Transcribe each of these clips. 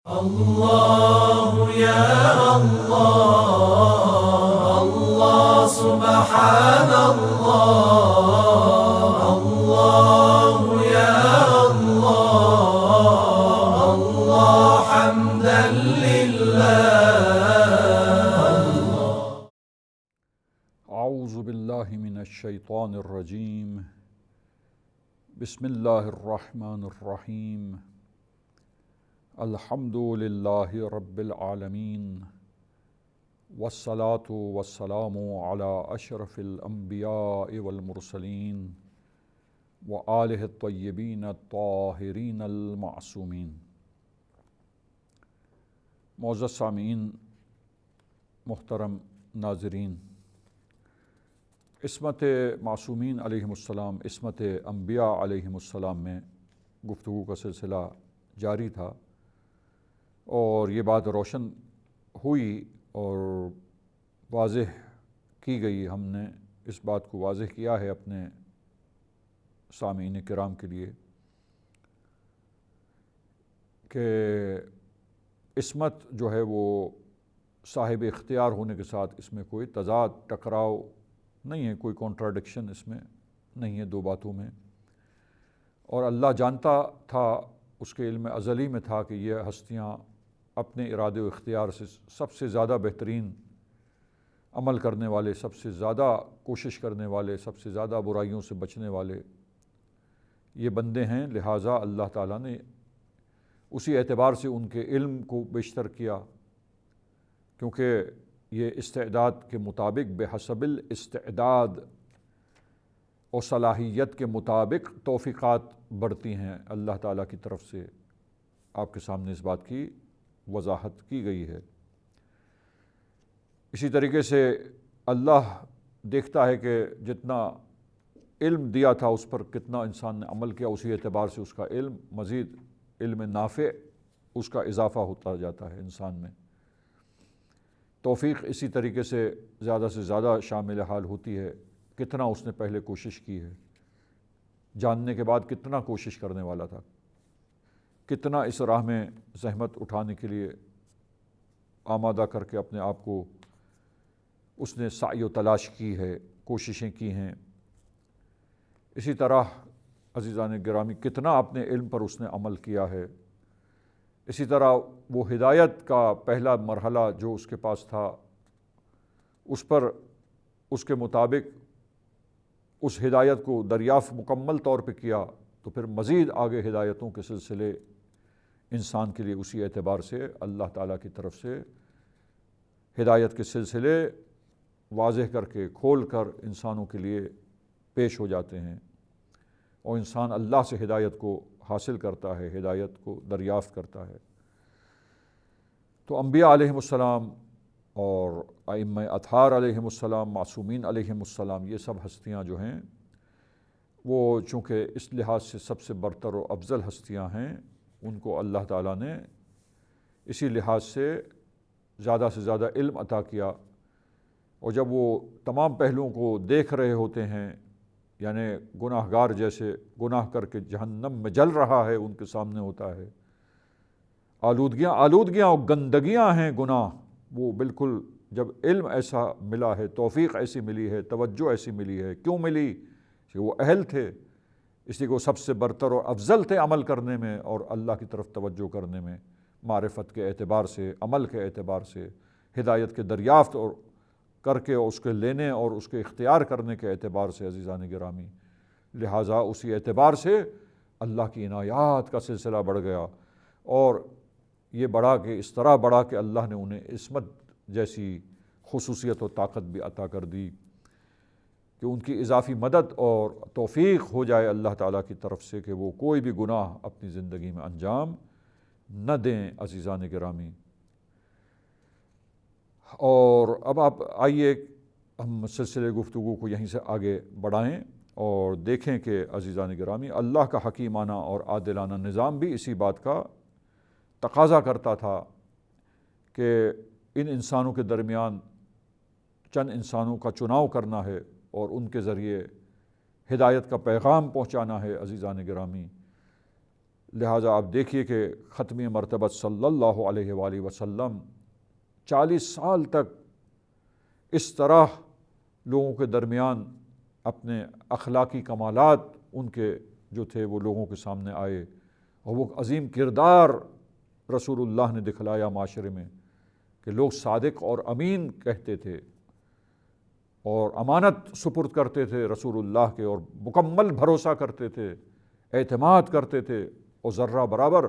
الله يا الله الله سبحان الله الله يا الله الله حمدا لله. أعوذ بالله من الشيطان الرجيم. بسم الله الرحمن الرحيم. الحمد لله رب العالمين والصلاة والسلام على أشرف الأنبياء والمرسلين وآله الطيبين الطاهرين المعصومين. معزز سامعین، محترم ناظرین، عصمت معصومین علیہم السلام، عصمت انبیاء علیہم السلام میں گفتگو کا سلسلہ جاری تھا، اور یہ بات روشن ہوئی اور واضح کی گئی، ہم نے اس بات کو واضح کیا ہے اپنے سامعین کرام کے لیے کہ عصمت جو ہے وہ صاحب اختیار ہونے کے ساتھ اس میں کوئی تضاد، ٹکراؤ نہیں ہے، کوئی کانٹراڈکشن اس میں نہیں ہے دو باتوں میں. اور اللہ جانتا تھا، اس کے علم ازلی میں تھا کہ یہ ہستیاں اپنے ارادے و اختیار سے سب سے زیادہ بہترین عمل کرنے والے، سب سے زیادہ کوشش کرنے والے، سب سے زیادہ برائیوں سے بچنے والے یہ بندے ہیں. لہٰذا اللہ تعالیٰ نے اسی اعتبار سے ان کے علم کو بیشتر کیا، کیونکہ یہ استعداد کے مطابق بحسب الاستعداد اور صلاحیت کے مطابق توفیقات بڑھتی ہیں اللہ تعالیٰ کی طرف سے. آپ کے سامنے اس بات کی وضاحت کی گئی ہے. اسی طریقے سے اللہ دیکھتا ہے کہ جتنا علم دیا تھا اس پر کتنا انسان نے عمل کیا، اسی اعتبار سے اس کا علم مزید علم نافع، اس کا اضافہ ہوتا جاتا ہے انسان میں. توفیق اسی طریقے سے زیادہ شامل حال ہوتی ہے. کتنا اس نے پہلے کوشش کی ہے، جاننے کے بعد کتنا کوشش کرنے والا تھا، کتنا اس راہ میں زحمت اٹھانے کے لیے آمادہ کر کے اپنے آپ کو اس نے سعی و تلاش کی ہے، کوششیں کی ہیں. اسی طرح عزیزان گرامی کتنا اپنے علم پر اس نے عمل کیا ہے. اسی طرح وہ ہدایت کا پہلا مرحلہ جو اس کے پاس تھا، اس پر اس کے مطابق اس ہدایت کو دریافت مکمل طور پہ کیا، تو پھر مزید آگے ہدایتوں کے سلسلے انسان کے لیے اسی اعتبار سے اللہ تعالیٰ کی طرف سے ہدایت کے سلسلے واضح کر کے کھول کر انسانوں کے لیے پیش ہو جاتے ہیں، اور انسان اللہ سے ہدایت کو حاصل کرتا ہے، ہدایت کو دریافت کرتا ہے. تو انبیاء علیہم السلام اور ائمہ اطہار علیہم السلام، معصومین علیہم السلام، یہ سب ہستیاں جو ہیں وہ چونکہ اس لحاظ سے سب سے برتر و افضل ہستیاں ہیں، ان کو اللہ تعالیٰ نے اسی لحاظ سے زیادہ علم عطا کیا. اور جب وہ تمام پہلوؤں کو دیکھ رہے ہوتے ہیں، یعنی گناہ گار جیسے گناہ کر کے جہنم میں جل رہا ہے ان کے سامنے ہوتا ہے، آلودگیاں اور گندگیاں ہیں گناہ، وہ بالکل جب علم ایسا ملا ہے، توفیق ایسی ملی ہے، توجہ ایسی ملی ہے، کیوں ملی؟ کہ وہ اہل تھے، اس لیے وہ سب سے برتر اور افضل تھے عمل کرنے میں اور اللہ کی طرف توجہ کرنے میں، معرفت کے اعتبار سے، عمل کے اعتبار سے، ہدایت کے دریافت اور کر کے اس کے لینے اور اس کے اختیار کرنے کے اعتبار سے عزیزان گرامی. لہٰذا اسی اعتبار سے اللہ کی عنایات کا سلسلہ بڑھ گیا، اور یہ بڑھا کہ اس طرح بڑھا کہ اللہ نے انہیں عصمت جیسی خصوصیت و طاقت بھی عطا کر دی کہ ان کی اضافی مدد اور توفیق ہو جائے اللہ تعالیٰ کی طرف سے کہ وہ کوئی بھی گناہ اپنی زندگی میں انجام نہ دیں عزیزان گرامی. اور اب آپ آئیے ہم سلسلے گفتگو کو یہیں سے آگے بڑھائیں اور دیکھیں کہ عزیزان گرامی اللہ کا حکیمانہ اور عادلانہ نظام بھی اسی بات کا تقاضا کرتا تھا کہ ان انسانوں کے درمیان چند انسانوں کا چناؤ کرنا ہے اور ان کے ذریعے ہدایت کا پیغام پہنچانا ہے. عزیزان گرامی لہٰذا آپ دیکھیے کہ ختمی مرتبہ صلی اللہ علیہ وآلہ وسلم 40 سال تک اس طرح لوگوں کے درمیان اپنے اخلاقی کمالات ان کے جو تھے وہ لوگوں کے سامنے آئے، اور وہ عظیم کردار رسول اللہ نے دکھلایا معاشرے میں کہ لوگ صادق اور امین کہتے تھے اور امانت سپرد کرتے تھے رسول اللہ کے، اور مکمل بھروسہ کرتے تھے، اعتماد کرتے تھے، اور ذرہ برابر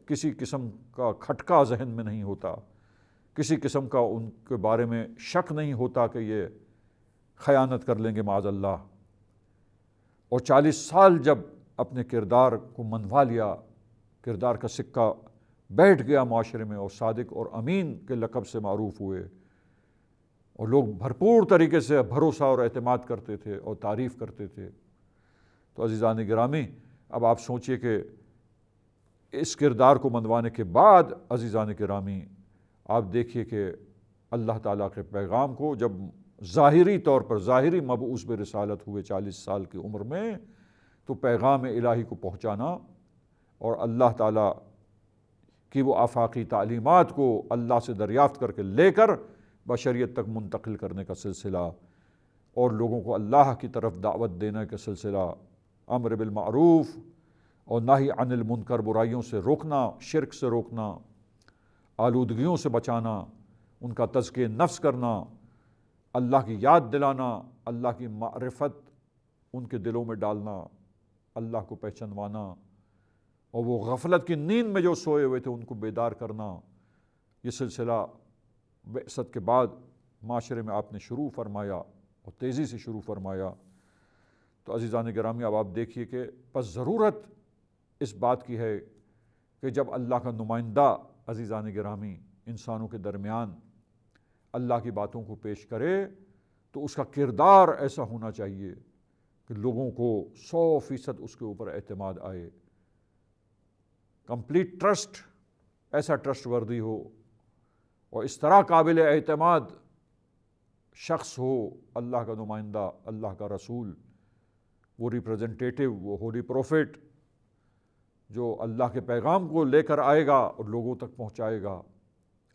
کسی قسم کا کھٹکا ذہن میں نہیں ہوتا، کسی قسم کا ان کے بارے میں شک نہیں ہوتا کہ یہ خیانت کر لیں گے معاذ اللہ۔ اور 40 سال جب اپنے کردار کو منوا لیا، کردار کا سکہ بیٹھ گیا معاشرے میں، اور صادق اور امین کے لقب سے معروف ہوئے، اور لوگ بھرپور طریقے سے بھروسہ اور اعتماد کرتے تھے اور تعریف کرتے تھے۔ تو عزیزان گرامی، اب آپ سوچئے کہ اس کردار کو منوانے کے بعد عزیزان گرامی آپ دیکھیے کہ اللہ تعالیٰ کے پیغام کو جب ظاہری طور پر ظاہری مبعوث برسالت ہوئے 40 سال کی عمر میں، تو پیغام الہی کو پہنچانا اور اللہ تعالیٰ کی وہ آفاقی تعلیمات کو اللہ سے دریافت کر کے لے کر بشریت تک منتقل کرنے کا سلسلہ، اور لوگوں کو اللہ کی طرف دعوت دینے کا سلسلہ، امر بالمعروف اور نہی عن المنکر، برائیوں سے روکنا، شرک سے روکنا، آلودگیوں سے بچانا، ان کا تزکیہ نفس کرنا، اللہ کی یاد دلانا، اللہ کی معرفت ان کے دلوں میں ڈالنا، اللہ کو پہچانوانا، اور وہ غفلت کی نیند میں جو سوئے ہوئے تھے ان کو بیدار کرنا۔ یہ سلسلہ بعثت کے بعد معاشرے میں آپ نے شروع فرمایا اور تیزی سے شروع فرمایا۔ تو عزیزان گرامی، اب آپ دیکھیے کہ پس ضرورت اس بات کی ہے کہ جب اللہ کا نمائندہ عزیزان گرامی انسانوں کے درمیان اللہ کی باتوں کو پیش کرے تو اس کا کردار ایسا ہونا چاہیے کہ لوگوں کو 100% اس کے اوپر اعتماد آئے، کمپلیٹ ٹرسٹ، ایسا ٹرسٹ وردی ہو، اور اس طرح قابل اعتماد شخص ہو اللہ کا نمائندہ، اللہ کا رسول، وہ ریپریزنٹیٹیو، وہ ہولی پروفٹ جو اللہ کے پیغام کو لے کر آئے گا اور لوگوں تک پہنچائے گا۔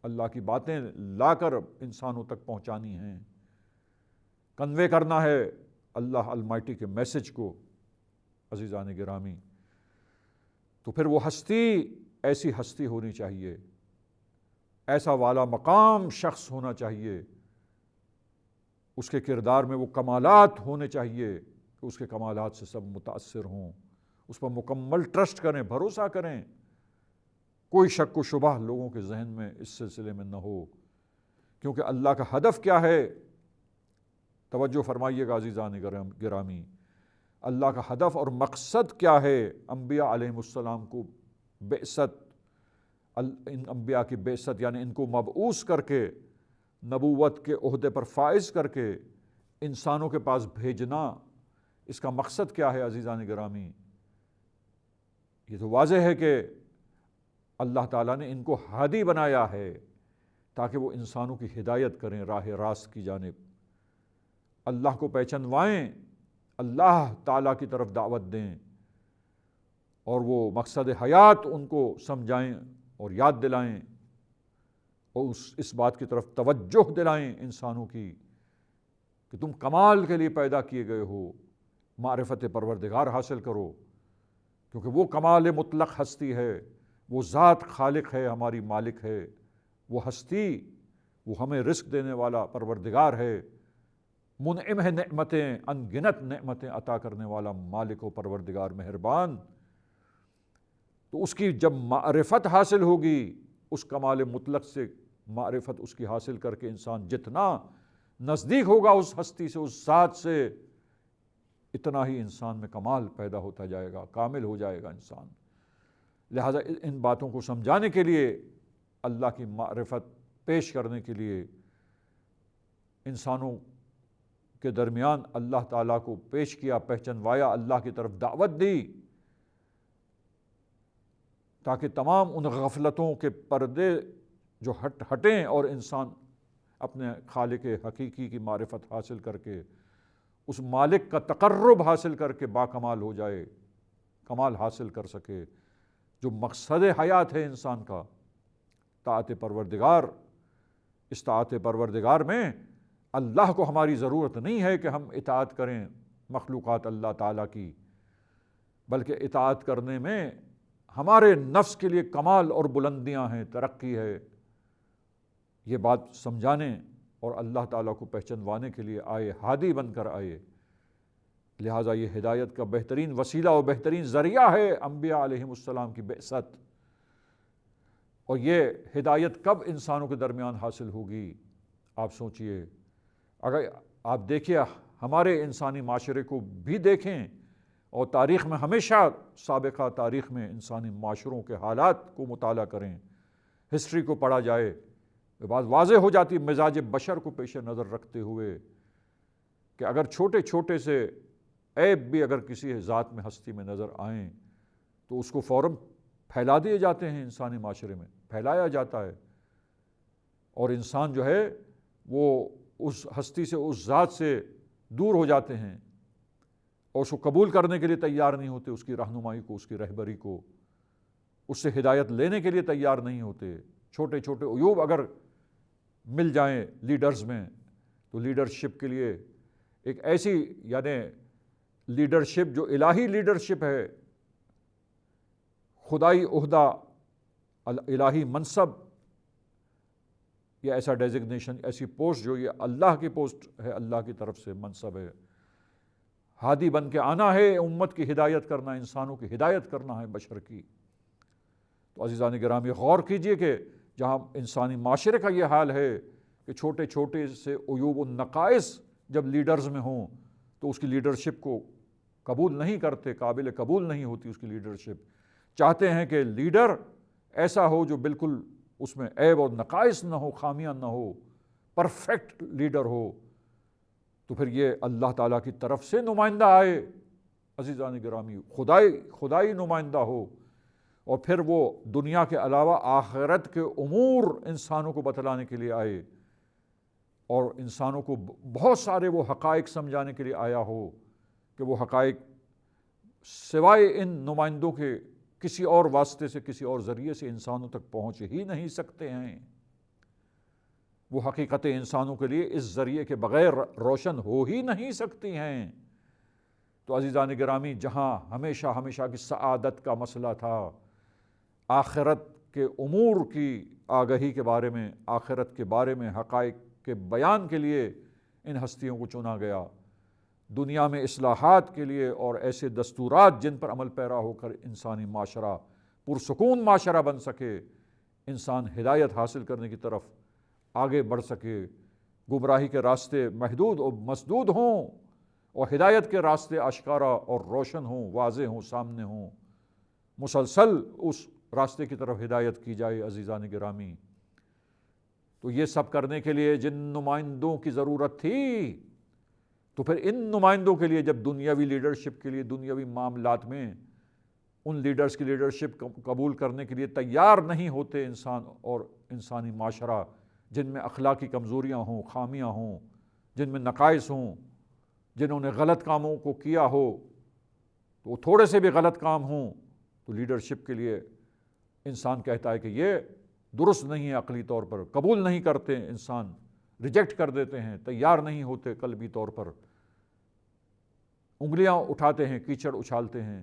اللہ کی باتیں لا کر انسانوں تک پہنچانی ہیں، کنوے کرنا ہے اللہ المائٹی کے میسج کو۔ عزیزان گرامی، تو پھر وہ ہستی ایسی ہستی ہونی چاہیے، ایسا والا مقام شخص ہونا چاہیے، اس کے کردار میں وہ کمالات ہونے چاہیے کہ اس کے کمالات سے سب متاثر ہوں، اس پر مکمل ٹرسٹ کریں، بھروسہ کریں، کوئی شک و شبہ لوگوں کے ذہن میں اس سلسلے میں نہ ہو۔ کیونکہ اللہ کا ہدف کیا ہے، توجہ فرمائیے گا عزیزان گرامی، اللہ کا ہدف اور مقصد کیا ہے انبیاء علیہ السلام کو بعثت، ان انبیاء کی بعثت یعنی ان کو مبعوث کر کے نبوت کے عہدے پر فائز کر کے انسانوں کے پاس بھیجنا، اس کا مقصد کیا ہے عزیزان گرامی؟ یہ تو واضح ہے کہ اللہ تعالیٰ نے ان کو ہادی بنایا ہے تاکہ وہ انسانوں کی ہدایت کریں راہ راست کی جانب، اللہ کو پہچانوائیں، اللہ تعالیٰ کی طرف دعوت دیں، اور وہ مقصد حیات ان کو سمجھائیں اور یاد دلائیں، اور اس بات کی طرف توجہ دلائیں انسانوں کی کہ تم کمال کے لیے پیدا کیے گئے ہو، معرفت پروردگار حاصل کرو، کیونکہ وہ کمال مطلق ہستی ہے، وہ ذات خالق ہے، ہماری مالک ہے، وہ ہستی، وہ ہمیں رزق دینے والا پروردگار ہے، منعم ہے نعمتیں، ان گنت نعمتیں عطا کرنے والا مالک و پروردگار مہربان۔ تو اس کی جب معرفت حاصل ہوگی، اس کمال مطلق سے معرفت اس کی حاصل کر کے انسان جتنا نزدیک ہوگا اس ہستی سے، اس ذات سے، اتنا ہی انسان میں کمال پیدا ہوتا جائے گا، کامل ہو جائے گا انسان۔ لہٰذا ان باتوں کو سمجھانے کے لیے، اللہ کی معرفت پیش کرنے کے لیے، انسانوں کے درمیان اللہ تعالیٰ کو پیش کیا، پہچانوایا، اللہ کی طرف دعوت دی، تاکہ تمام ان غفلتوں کے پردے جو ہٹیں اور انسان اپنے خالق حقیقی کی معرفت حاصل کر کے اس مالک کا تقرب حاصل کر کے باکمال ہو جائے، کمال حاصل کر سکے۔ جو مقصد حیات ہے انسان کا، طاعت پروردگار، اس طاعت پروردگار میں اللہ کو ہماری ضرورت نہیں ہے کہ ہم اطاعت کریں مخلوقات اللہ تعالیٰ کی، بلکہ اطاعت کرنے میں ہمارے نفس کے لیے کمال اور بلندیاں ہیں، ترقی ہے۔ یہ بات سمجھانے اور اللہ تعالیٰ کو پہچانوانے کے لیے آئے، ہادی بن کر آئے۔ لہٰذا یہ ہدایت کا بہترین وسیلہ اور بہترین ذریعہ ہے انبیاء علیہم السلام کی بعثت۔ اور یہ ہدایت کب انسانوں کے درمیان حاصل ہوگی؟ آپ سوچئے، اگر آپ دیکھیے ہمارے انسانی معاشرے کو بھی دیکھیں، اور تاریخ میں ہمیشہ سابقہ تاریخ میں انسانی معاشروں کے حالات کو مطالعہ کریں، ہسٹری کو پڑھا جائے، بات واضح ہو جاتی مزاج بشر کو پیش نظر رکھتے ہوئے کہ اگر چھوٹے چھوٹے سے عیب بھی اگر کسی ذات میں ہستی میں نظر آئیں تو اس کو فوراً پھیلا دیے جاتے ہیں، انسانی معاشرے میں پھیلایا جاتا ہے، اور انسان جو ہے وہ اس ہستی سے، اس ذات سے دور ہو جاتے ہیں، اور اس کو قبول کرنے کے لیے تیار نہیں ہوتے، اس کی رہنمائی کو، اس کی رہبری کو، اس سے ہدایت لینے کے لیے تیار نہیں ہوتے۔ چھوٹے چھوٹے عیوب اگر مل جائیں لیڈرز میں تو لیڈرشپ کے لیے ایک ایسی، یعنی لیڈرشپ جو الہی لیڈرشپ ہے، خدائی عہدہ، الہی منصب، یا ایسا ڈیزگنیشن، ایسی پوسٹ جو یہ اللہ کی پوسٹ ہے، اللہ کی طرف سے منصب ہے، ہادی بن کے آنا ہے، امت کی ہدایت کرنا، انسانوں کی ہدایت کرنا ہے، بشر کی۔ تو عزیزان گرامی غور کیجئے کہ جہاں انسانی معاشرے کا یہ حال ہے کہ چھوٹے چھوٹے سے عیوب و نقائص جب لیڈرز میں ہوں تو اس کی لیڈرشپ کو قبول نہیں کرتے، قابل قبول نہیں ہوتی اس کی لیڈرشپ۔ چاہتے ہیں کہ لیڈر ایسا ہو جو بالکل اس میں عیب اور نقائص نہ ہو، خامیاں نہ ہو، پرفیکٹ لیڈر ہو۔ تو پھر یہ اللہ تعالیٰ کی طرف سے نمائندہ آئے، عزیزان گرامی، خدائی نمائندہ ہو، اور پھر وہ دنیا کے علاوہ آخرت کے امور انسانوں کو بتلانے کے لیے آئے، اور انسانوں کو بہت سارے وہ حقائق سمجھانے کے لیے آیا ہو کہ وہ حقائق سوائے ان نمائندوں کے کسی اور واسطے سے، کسی اور ذریعے سے انسانوں تک پہنچ ہی نہیں سکتے ہیں۔ وہ حقیقتیں انسانوں کے لیے اس ذریعے کے بغیر روشن ہو ہی نہیں سکتی ہیں۔ تو عزیزان گرامی، جہاں ہمیشہ کی سعادت کا مسئلہ تھا، آخرت کے امور کی آگہی کے بارے میں، آخرت کے بارے میں حقائق کے بیان کے لیے ان ہستیوں کو چنا گیا، دنیا میں اصلاحات کے لیے اور ایسے دستورات جن پر عمل پیرا ہو کر انسانی معاشرہ پرسکون معاشرہ بن سکے، انسان ہدایت حاصل کرنے کی طرف آگے بڑھ سکے، گمراہی کے راستے محدود اور مسدود ہوں اور ہدایت کے راستے آشکارا اور روشن ہوں، واضح ہوں، سامنے ہوں، مسلسل اس راستے کی طرف ہدایت کی جائے۔ عزیزان گرامی، تو یہ سب کرنے کے لیے جن نمائندوں کی ضرورت تھی، تو پھر ان نمائندوں کے لیے جب دنیاوی لیڈرشپ کے لیے، دنیاوی معاملات میں ان لیڈرز کی لیڈرشپ قبول کرنے کے لیے تیار نہیں ہوتے انسان اور انسانی معاشرہ، جن میں اخلاقی کمزوریاں ہوں، خامیاں ہوں، جن میں نقائص ہوں، جنہوں نے غلط کاموں کو کیا ہو، تو وہ تھوڑے سے بھی غلط کام ہوں تو لیڈرشپ کے لیے انسان کہتا ہے کہ یہ درست نہیں ہے، عقلی طور پر قبول نہیں کرتے، انسان ریجیکٹ کر دیتے ہیں، تیار نہیں ہوتے قلبی طور پر، انگلیاں اٹھاتے ہیں، کیچڑ اچھالتے ہیں۔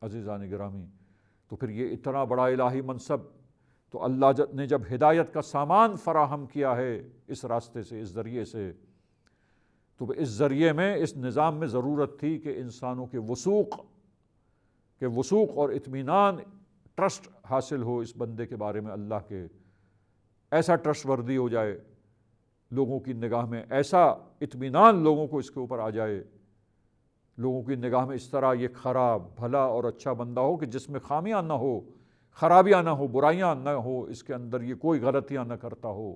عزیزان گرامی، تو پھر یہ اتنا بڑا الہی منصب تو اللہ نے جب ہدایت کا سامان فراہم کیا ہے اس راستے سے، اس ذریعے سے، تو اس ذریعے میں، اس نظام میں ضرورت تھی کہ انسانوں کے وثوق اور اطمینان، ٹرسٹ حاصل ہو اس بندے کے بارے میں، اللہ کے، ایسا ٹرسٹ وردی ہو جائے لوگوں کی نگاہ میں، ایسا اطمینان لوگوں کو اس کے اوپر آ جائے، لوگوں کی نگاہ میں اس طرح یہ کھرا بھلا اور اچھا بندہ ہو کہ جس میں خامیاں نہ ہو، خرابیاں نہ ہو، برائیاں نہ ہو، اس کے اندر یہ کوئی غلطیاں نہ کرتا ہو،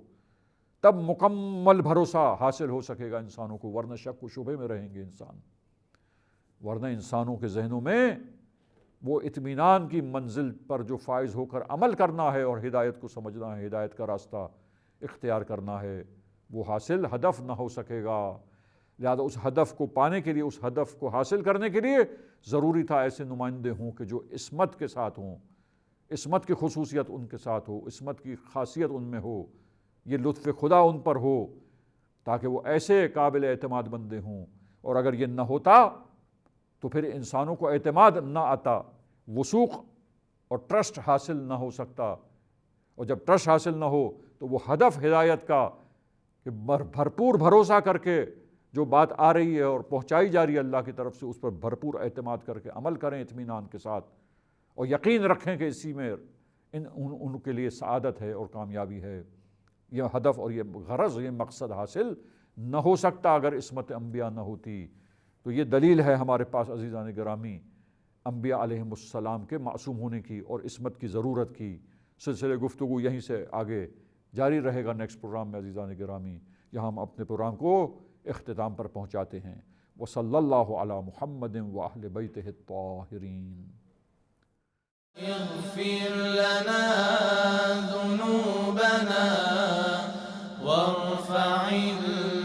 تب مکمل بھروسہ حاصل ہو سکے گا انسانوں کو، ورنہ شک و شبہ میں رہیں گے انسان، ورنہ انسانوں کے ذہنوں میں وہ اطمینان کی منزل پر جو فائز ہو کر عمل کرنا ہے اور ہدایت کو سمجھنا ہے، ہدایت کا راستہ اختیار کرنا ہے، وہ حاصل ہدف نہ ہو سکے گا۔ لہذا اس ہدف کو پانے کے لیے، اس ہدف کو حاصل کرنے کے لیے ضروری تھا ایسے نمائندے ہوں کہ جو عصمت کے ساتھ ہوں، عصمت کی خصوصیت ان کے ساتھ ہو، عصمت کی خاصیت ان میں ہو، یہ لطف خدا ان پر ہو، تاکہ وہ ایسے قابل اعتماد بندے ہوں۔ اور اگر یہ نہ ہوتا تو پھر انسانوں کو اعتماد نہ آتا، وثوق اور ٹرسٹ حاصل نہ ہو سکتا، اور جب ٹرسٹ حاصل نہ ہو تو وہ ہدف ہدایت کا کہ بھرپور بھروسہ کر کے جو بات آ رہی ہے اور پہنچائی جا رہی ہے اللہ کی طرف سے، اس پر بھرپور اعتماد کر کے عمل کریں اطمینان کے ساتھ، اور یقین رکھیں کہ اسی میں ان کے لیے سعادت ہے اور کامیابی ہے۔ یہ ہدف اور یہ غرض، یہ مقصد حاصل نہ ہو سکتا اگر عصمت انبیاء نہ ہوتی۔ تو یہ دلیل ہے ہمارے پاس عزیزان گرامی انبیاء علیہم السلام کے معصوم ہونے کی اور عصمت کی ضرورت کی۔ سلسلے گفتگو یہیں سے آگے جاری رہے گا نیکسٹ پروگرام میں عزیزان گرامی، یہاں ہم اپنے پروگرام کو اختتام پر پہنچاتے ہیں۔ وصلی اللہ علی محمد واہل بیتہ الطاہرین۔ اغفر لنا ذنوبنا وارفع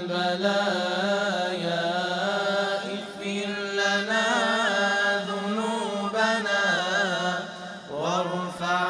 البلايا، اغفر لنا ذنوبنا وارفع